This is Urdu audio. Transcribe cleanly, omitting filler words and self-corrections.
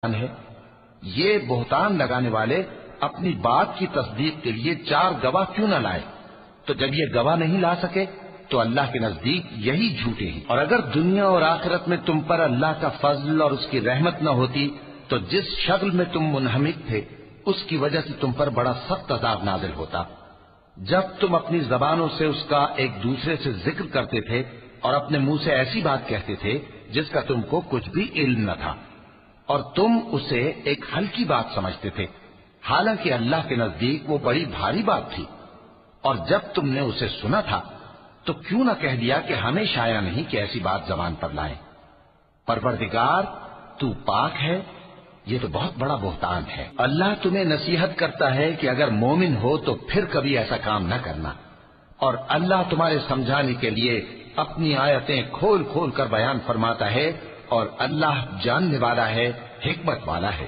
ہے یہ بہتان لگانے والے اپنی بات کی تصدیق کے لیے 4 گواہ کیوں نہ لائے؟ تو جب یہ گواہ نہیں لا سکے تو اللہ کے نزدیک یہی جھوٹے ہیں۔ اور اگر دنیا اور آخرت میں تم پر اللہ کا فضل اور اس کی رحمت نہ ہوتی تو جس شغل میں تم منہمک تھے اس کی وجہ سے تم پر بڑا سخت عذاب نازل ہوتا۔ جب تم اپنی زبانوں سے اس کا ایک دوسرے سے ذکر کرتے تھے اور اپنے منہ سے ایسی بات کہتے تھے جس کا تم کو کچھ بھی علم نہ تھا، اور تم اسے ایک ہلکی بات سمجھتے تھے، حالانکہ اللہ کے نزدیک وہ بڑی بھاری بات تھی۔ اور جب تم نے اسے سنا تھا تو کیوں نہ کہہ دیا کہ ہمیں شایع نہیں کہ ایسی بات زبان پر لائیں۔ پروردگار تو پاک ہے، یہ تو بہت بڑا بہتان ہے۔ اللہ تمہیں نصیحت کرتا ہے کہ اگر مومن ہو تو پھر کبھی ایسا کام نہ کرنا، اور اللہ تمہارے سمجھانے کے لیے اپنی آیتیں کھول کھول کر بیان فرماتا ہے، اور اللہ جاننے والا ہے، حکمت والا ہے۔